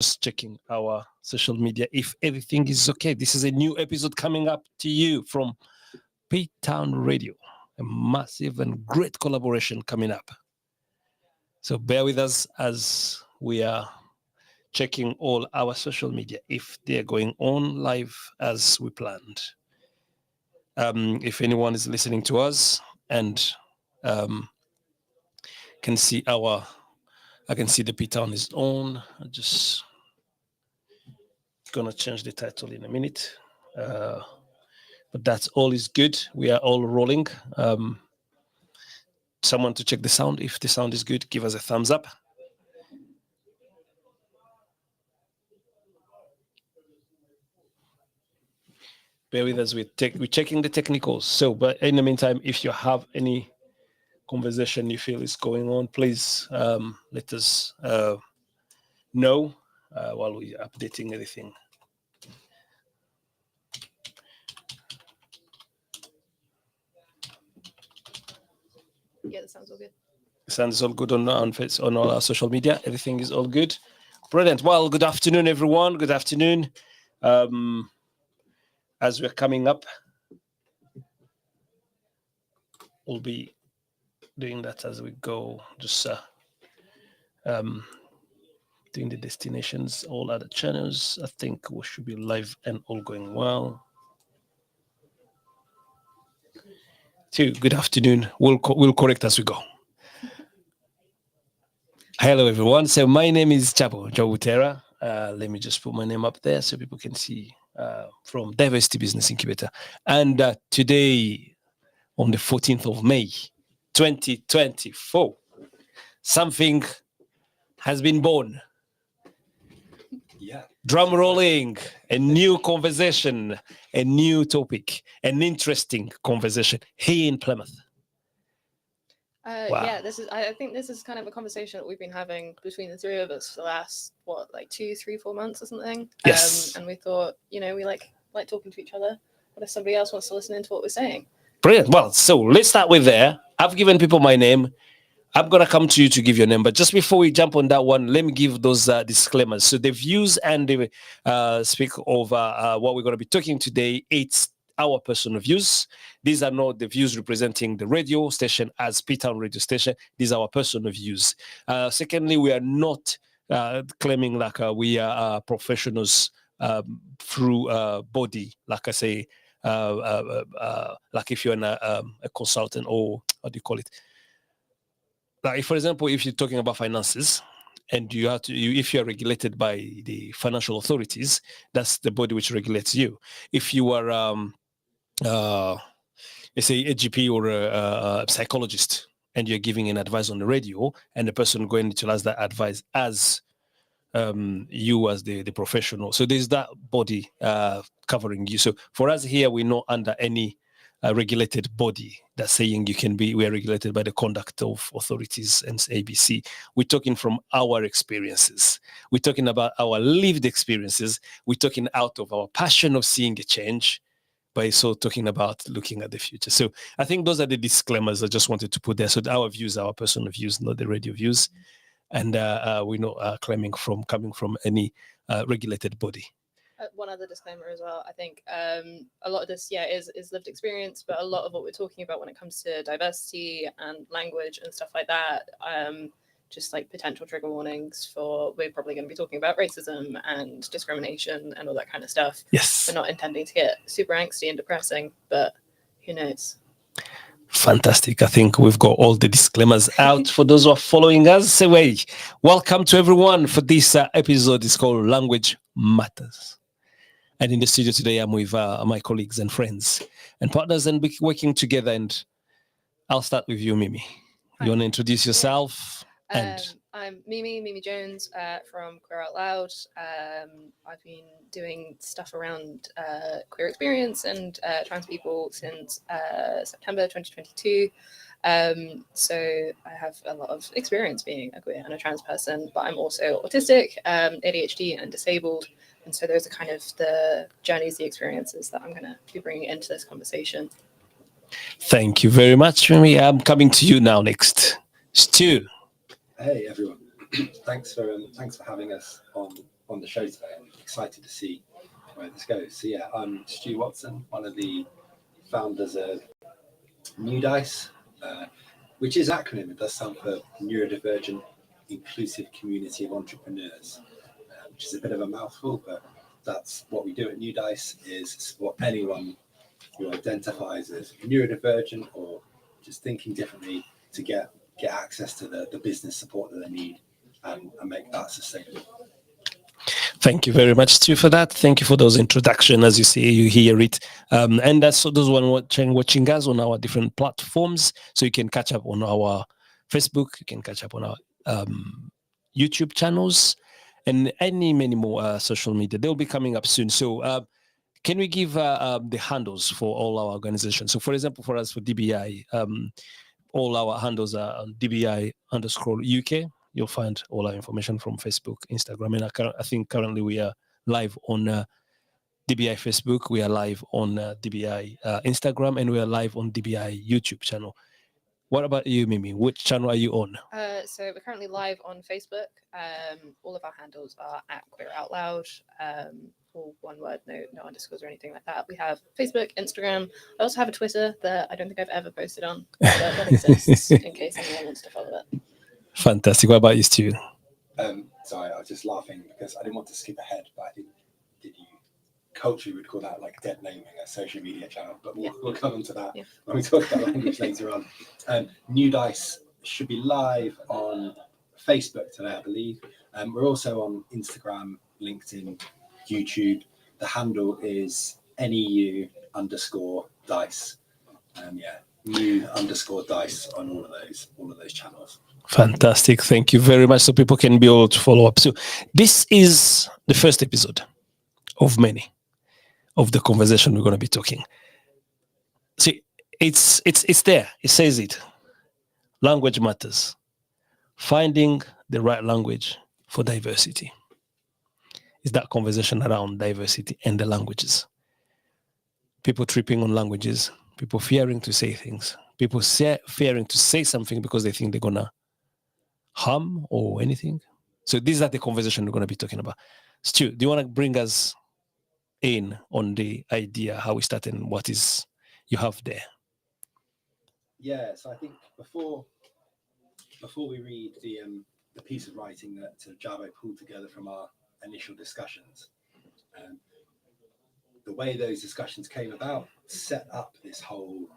just checking our social media if everything is okay. This is a new episode coming up to you from P-Town Radio, a massive and great collaboration coming up. So bear with us as we are checking all our social media if they're going on live as we planned. If anyone is listening to us and um, can see I can see the P-Town is on. I just gonna change the title in a minute. Uh, but that's all is good. We are all rolling. Someone to check the sound. If the sound is good, give us a thumbs up. Bear with us. We're checking the technicals. So, but in the meantime, if you have any conversation you feel is going on, please let us know while we're updating everything. Yeah, that sounds all good. Sounds all good on all our social media. Everything is all good. Brilliant. Well, good afternoon, everyone. Good afternoon. As we're coming up, we'll be doing that as we go. Just doing the destinations, all other channels. I think we should be live and all going well. Two. Good afternoon. We'll correct as we go. Hello, everyone. So my name is Chapo Jawutera. Let me just put my name up there so people can see from Diversity Business Incubator. And today, on the 14th of May, 2024, something has been born. Yeah. Drum rolling, a new conversation, a new topic, an interesting conversation here in Plymouth. Wow. Yeah, I think this is kind of a conversation that we've been having between the three of us for the last, 2, 3, 4 months or something. Yes. And we thought, we like talking to each other. What if somebody else wants to listen into what we're saying? Brilliant. Well, so let's start with there. I've given people my name. I'm going to come to you to give your name. But just before we jump on that one, let me give those disclaimers. So the views and the speak over what we're going to be talking today, it's our personal views. These are not the views representing the radio station as P-Town radio station. These are our personal views. Secondly, we are not claiming like we are professionals through body, like I say, like if you're a consultant or what do you call it? Like, for example, if you're talking about finances, and you have to, if you are regulated by the financial authorities, that's the body which regulates you. If you are, let's say, a GP or a psychologist, and you're giving an advice on the radio, and the person going to utilize that advice as you as the professional. So there's that body covering you. So for us here, we're not under any regulated body that's saying we are regulated by the conduct of authorities and ABC. We're talking from our experiences. We're talking about our lived experiences. We're talking out of our passion of seeing a change, but also talking about looking at the future. So I think those are the disclaimers I just wanted to put there. So our views, our personal views, not the radio views. And we're not coming from any regulated body. One other disclaimer as well. I think a lot of this, is lived experience, but a lot of what we're talking about when it comes to diversity and language and stuff like that, just like potential trigger warnings for, we're probably going to be talking about racism and discrimination and all that kind of stuff. Yes. We're not intending to get super angsty and depressing, but who knows? Fantastic. I think we've got all the disclaimers out for those who are following us. So, welcome to everyone for this episode. It's called Language Matters. And in the studio today, I'm with my colleagues and friends and partners, and working together. And I'll start with you, Mimi. Hi. You want to introduce yourself? I'm Mimi Jones from Queer Out Loud. I've been doing stuff around queer experience and trans people since September 2022. So I have a lot of experience being a queer and a trans person, but I'm also autistic, ADHD and disabled. And so those are kind of the journeys, the experiences that I'm going to be bringing into this conversation. Thank you very much, Mimi. I'm coming to you now next. Stu. Hey everyone, thanks for having us on on the show today. I'm excited to see where this goes. So yeah, I'm Stu Watson, one of the founders of New Dice, which is an acronym. It does stand for Neurodivergent Inclusive Community of Entrepreneurs, which is a bit of a mouthful, but that's what we do at New Dice, is support anyone who identifies as neurodivergent or just thinking differently to get access to the business support that they need and make that sustainable. Thank you very much, Stu, for that. Thank you for those introduction. As you see, you hear it. And that's for those one watching us on our different platforms. So you can catch up on our Facebook, you can catch up on our YouTube channels, and many more social media. They'll be coming up soon. So can we give the handles for all our organizations? So for example, for us, for DBI, all our handles are on DBI_UK. You'll find all our information from Facebook, Instagram, and I think currently we are live on DBI Facebook, we are live on DBI Instagram, and we are live on DBI YouTube channel. What about you, Mimi? Which channel are you on? So we're currently live on Facebook. All of our handles are at Queer Out Loud. All one word, no underscores or anything like that. We have Facebook, Instagram. I also have a Twitter that I don't think I've ever posted on, but that exists in case anyone wants to follow it. Fantastic. What about you, Stu? Sorry, I was just laughing because I didn't want to skip ahead, but I think culturally would call that like dead naming a social media channel, but we'll come on to that when we talk about language later on. New Dice should be live on Facebook today, I believe. We're also on Instagram, LinkedIn, YouTube. The handle is NEU_dice. New_dice on all of those channels. Fantastic. Thank you very much. So people can be able to follow up. So this is the first episode of many of the conversation we're going to be talking. See, it's there. It says it. Language matters. Finding the right language for diversity. Is that conversation around diversity and the languages. People tripping on languages, people fearing to say things, people fearing to say something because they think they're going to harm or anything. So these are the conversation we're going to be talking about. Stu, do you want to bring us in on the idea, how we start and what is you have there? Yeah, so I think before we read the piece of writing that Jabo pulled together from our initial discussions, the way those discussions came about set up this whole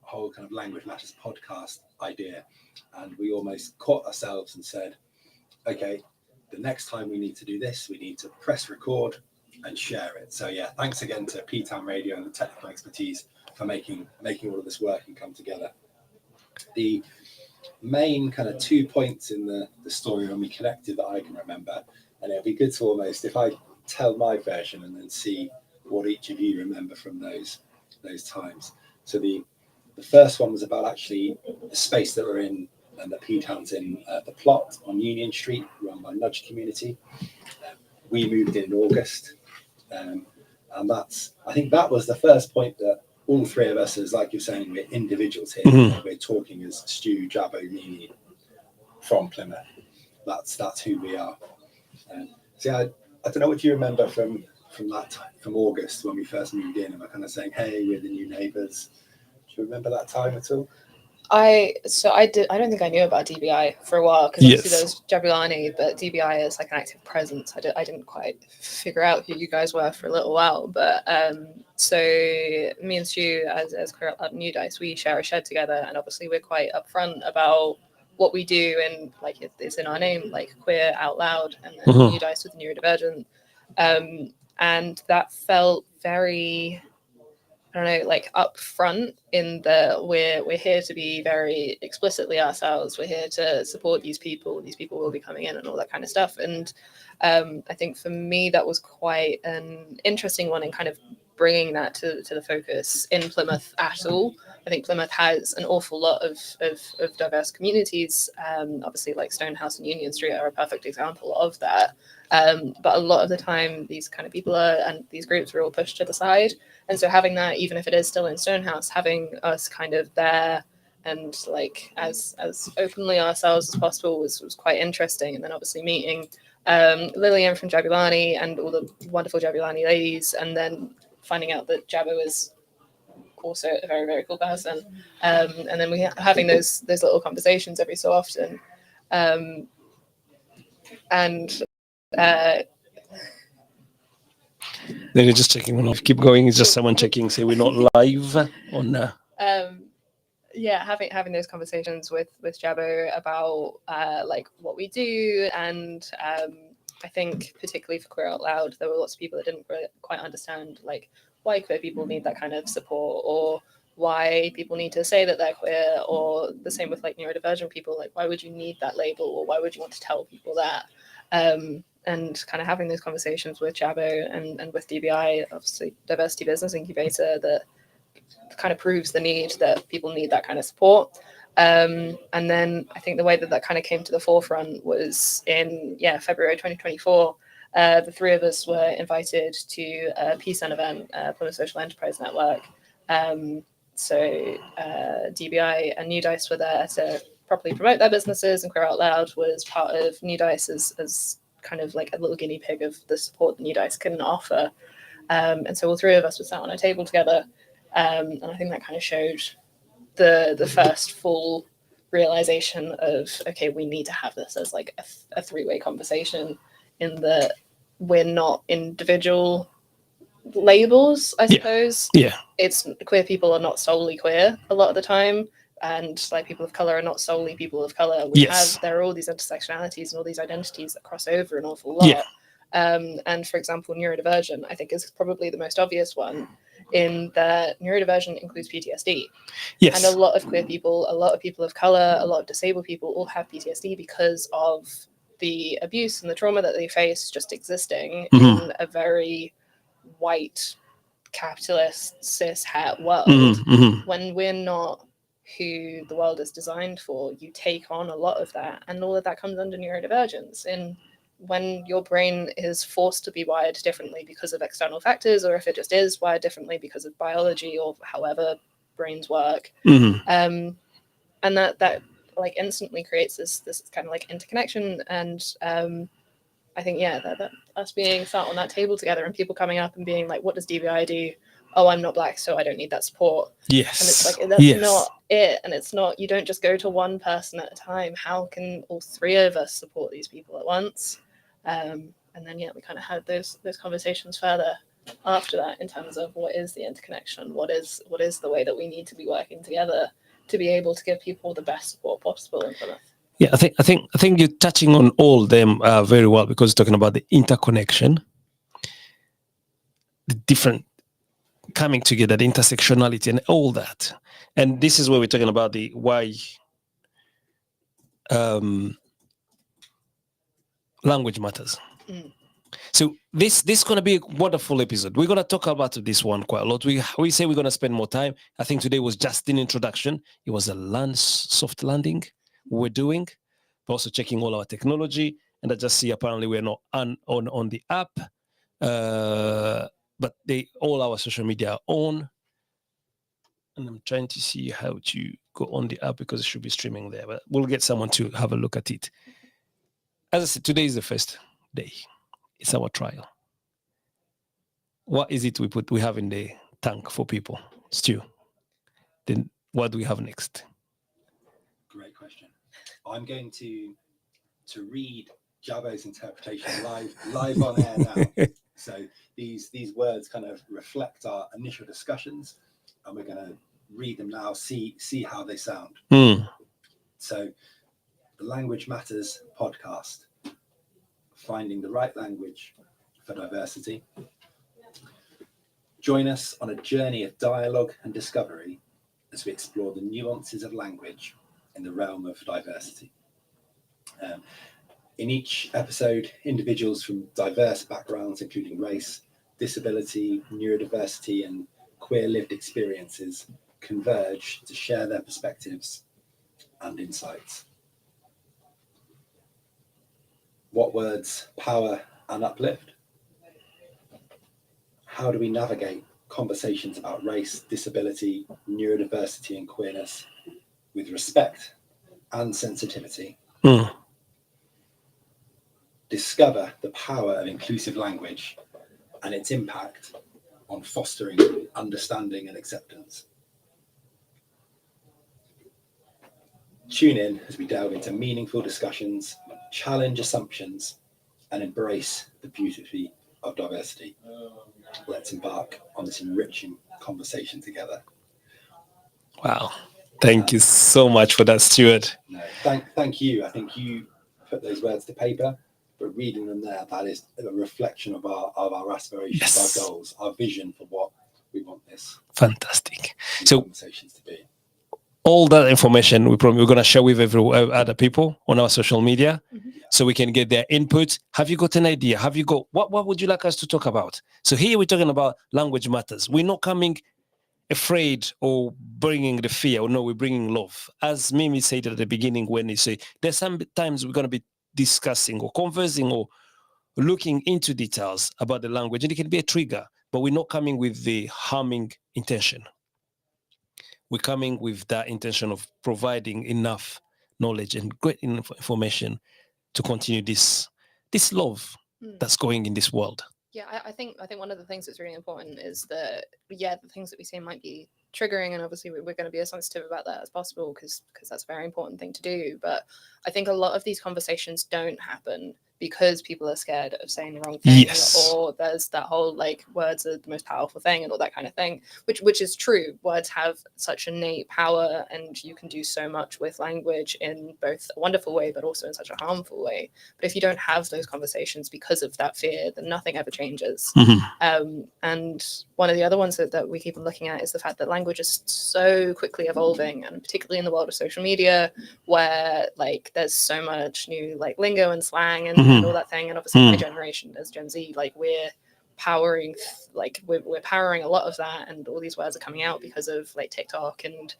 kind of Language Matters podcast idea, and we almost caught ourselves and said, okay, the next time we need to do this, we need to press record and share it. So yeah, thanks again to P-Town Radio and the technical expertise for making all of this work and come together. The main kind of 2 points in the story when we connected that I can remember, and it'll be good to almost, if I tell my version and then see what each of you remember from those times. So the first one was about actually the space that we're in and the P-Town's in, the plot on Union Street run by Nudge Community. We moved in August, and I think that was the first point that all three of us, as like you're saying, we're individuals here. Mm-hmm. We're talking as Stu, Jabo, Mimi from Plymouth. That's who we are. So I don't know what you remember from that time, from August when we first moved in, and we're kind of saying, hey, we're the new neighbours. Do you remember that time at all? I don't think I knew about DBI for a while, because obviously there was Jabulani, but DBI is like an active presence. I didn't quite figure out who you guys were for a little while, but so me and Stu, as Queer Out Loud New Dice, we share a shed together, and obviously we're quite upfront about what we do, and like it's in our name, like Queer Out Loud, and then New Dice with Neurodivergent, and that felt very, I don't know, like upfront in the we're here to be very explicitly ourselves. We're here to support these people. These people will be coming in and all that kind of stuff. And I think for me that was quite an interesting one in kind of bringing that to the focus in Plymouth at all. I think Plymouth has an awful lot of diverse communities. Obviously, like Stonehouse and Union Street are a perfect example of that. But a lot of the time, these kind of people and these groups are all pushed to the side. And so having that, even if it is still in Stonehouse, having us kind of there and like as openly ourselves as possible was quite interesting. And then obviously meeting Lillian from Jabulani and all the wonderful Jabulani ladies, and then finding out that Jabo is also a very, very cool person. And then we having those little conversations every so often. And They're just checking on. Keep going. It's just someone checking. Say we're not live on. yeah, having those conversations with Jabo about like what we do, and I think particularly for Queer Out Loud, there were lots of people that didn't really quite understand like why queer people need that kind of support, or why people need to say that they're queer, or the same with like neurodivergent people, like why would you need that label, or why would you want to tell people that? And kind of having those conversations with Jabo and with DBI, obviously Diversity Business Incubator, that kind of proves the need that people need that kind of support. And then I think the way that kind of came to the forefront was in February 2024. The three of us were invited to a PSEN event, Plymouth Social Enterprise Network. So DBI and New Dice were there to properly promote their businesses, and Queer Out Loud was part of New Dice as kind of like a little guinea pig of the support that New Dice can offer. And so all three of us were sat on a table together. And I think that kind of showed the first full realization of, okay, we need to have this as like a three-way conversation, in that we're not individual labels, I suppose. Yeah. It's queer people are not solely queer a lot of the time, and like people of color are not solely people of color. There are all these intersectionalities and all these identities that cross over an awful lot. Yeah. And for example, neurodivergent, I think, is probably the most obvious one, in that neurodivergent includes PTSD. Yes. And a lot of queer people, a lot of people of color, a lot of disabled people all have PTSD because of the abuse and the trauma that they face just existing in a very white, capitalist, cis het world. When we're not who the world is designed for, you take on a lot of that, and all of that comes under neurodivergence. And when your brain is forced to be wired differently because of external factors, or if it just is wired differently because of biology or however brains work, and that like instantly creates this kind of like interconnection. And I think that us being sat on that table together and people coming up and being like, what does DBI do? Oh, I'm not black, so I don't need that support. Yes. And it's like, that's not it. And it's not, you don't just go to one person at a time. How can all three of us support these people at once? And then we kind of had those conversations further after that, in terms of what is the interconnection, what is the way that we need to be working together to be able to give people the best support possible in Plymouth. Yeah, I think you're touching on all of them very well, because you're talking about the interconnection, the different coming together, the intersectionality, and all that. And this is where we're talking about the why language matters. So this is going to be a wonderful episode. We're going to talk about this one quite a lot. We say we're going to spend more time. I think today was just an introduction. It was a soft landing we're doing. We're also checking all our technology, and I just see apparently we're not on the app, but all our social media are on. And I'm trying to see how to go on the app, because it should be streaming there, but we'll get someone to have a look at it. As I said, today is the first day. It's our trial. What is it we have in the tank for people? Stu, then what do we have next? Great question. I'm going to read Jabo's interpretation live on air now. So these words kind of reflect our initial discussions, and we're going to read them now, see how they sound. So the Language Matters podcast, finding the right language for diversity. Join us on a journey of dialogue and discovery as we explore the nuances of language in the realm of diversity. In each episode, individuals from diverse backgrounds, including race, disability, neurodiversity, and queer lived experiences, converge to share their perspectives and insights. What words power and uplift? How do we navigate conversations about race, disability, neurodiversity, and queerness with respect and sensitivity? discover the power of inclusive language and its impact on fostering understanding and acceptance. Tune in as we delve into meaningful discussions, challenge assumptions, and embrace the beauty of diversity. Let's embark on this enriching conversation together. Wow. Thank you so much for that, Stuart. No, thank you. I think you put those words to paper, but reading them there, that is a reflection of our aspirations, Yes. our goals, our vision for what we want this Fantastic. So conversations to be. all that information we're going to share with other people on our social media, so we can get their input. Have you got an idea? Have you got what would you like us to talk about? So here we're talking about language matters. We're not coming afraid or bringing the fear. Or no, we're bringing love. As Mimi said at the beginning, when they say there's some times we're going to be discussing or conversing or looking into details about the language, and it can be a trigger, but we're not coming with the harming intention. We're coming with that intention of providing enough knowledge and great information to continue this love that's going in this world. Yeah, I think one of the things that's really important is that, the things that we say might be triggering, and obviously we're going to be as sensitive about that as possible because that's a very important thing to do. But I think a lot of these conversations don't happen because people are scared of saying the wrong thing, or there's that whole like words are the most powerful thing and all that kind of thing, which is true. Words have such innate power, and you can do so much with language in both a wonderful way but also in such a harmful way. But if you don't have those conversations because of that fear, then nothing ever changes. And one of the other ones that we keep on looking at is the fact that language is so quickly evolving, and particularly in the world of social media, where like there's so much new like lingo and slang and all that thing. And obviously my generation as Gen Z, like we're powering we're powering a lot of that, and all these words are coming out because of like TikTok and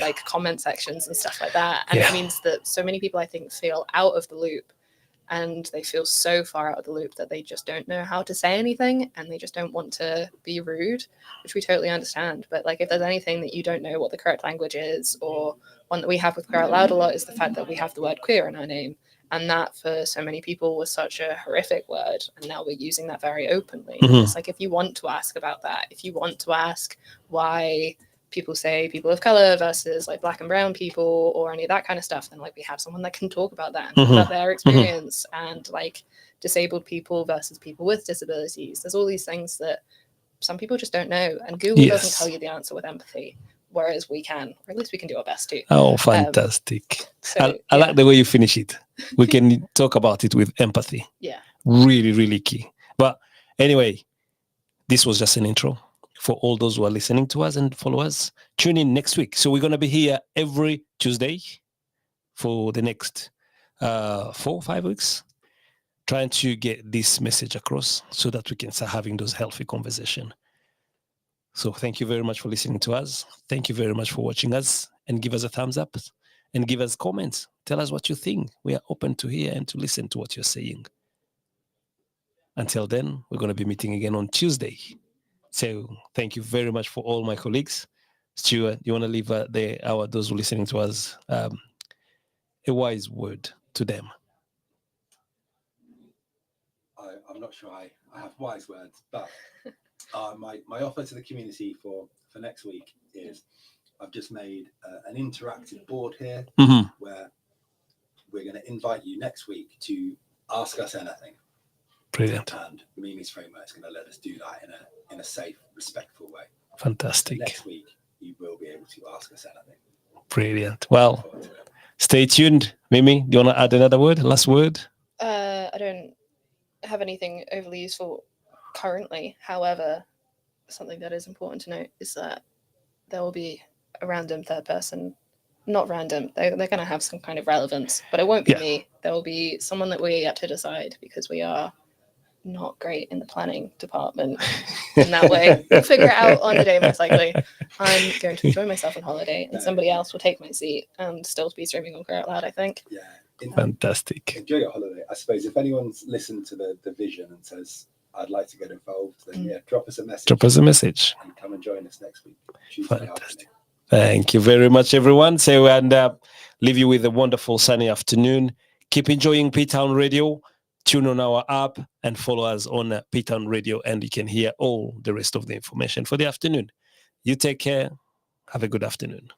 like comment sections and stuff like that. And it means that so many people I think feel out of the loop, and they feel so far out of the loop that they just don't know how to say anything, and they just don't want to be rude, which we totally understand. But like if there's anything that you don't know what the correct language is, or one that we have with Queer Out Loud a lot is the fact that we have the word queer in our name. And that for so many people was such a horrific word. And now we're using that very openly. It's like, if you want to ask about that, if you want to ask why people say people of color versus like black and brown people or any of that kind of stuff, then like we have someone that can talk about that and talk about their experience, and like disabled people versus people with disabilities. There's all these things that some people just don't know. And Google doesn't tell you the answer with empathy, whereas we can, or at least we can do our best to. Oh, fantastic. I like the way you finish it. We can talk about it with empathy. Yeah. Really, really key. But anyway, this was just an intro for all those who are listening to us and follow us. Tune in next week. So we're going to be here every Tuesday for the next 4 or 5 weeks, trying to get this message across so that we can start having those healthy conversations. So thank you very much for listening to us. Thank you very much for watching us, and give us a thumbs up and give us comments. Tell us what you think. We are open to hear and to listen to what you're saying. Until then, we're going to be meeting again on Tuesday. So thank you very much for all my colleagues. Stuart, you want to leave those who are listening to us a wise word to them? I'm not sure I have wise words, but my offer to the community for next week is I've just made an interactive board here where we're going to invite you next week to ask us anything. Brilliant. And Mimi's framework is going to let us do that in a safe, respectful way. Fantastic. So next week, you will be able to ask us anything. Brilliant. Well, stay tuned. Mimi, do you want to add another word, last word? I don't have anything overly useful currently. However, something that is important to note is that there will be a random third person. Not random. They're going to have some kind of relevance, but it won't be me. There will be someone that we're yet to decide, because we are not great in the planning department in that way. We'll figure it out on the day, most likely. I'm going to enjoy myself on holiday, and somebody else will take my seat and still be streaming on Queer Out Loud, I think. Yeah. Fantastic. Enjoy your holiday. I suppose if anyone's listened to the vision and says, I'd like to get involved, then drop us a message. Drop us a message. And come and join us next week. Tuesday Fantastic. Thank you very much, everyone. So, and leave you with a wonderful sunny afternoon. Keep enjoying P-Town Radio. tune on our app and follow us on P-Town Radio, and you can hear all the rest of the information for the afternoon. You take care. Have a good afternoon.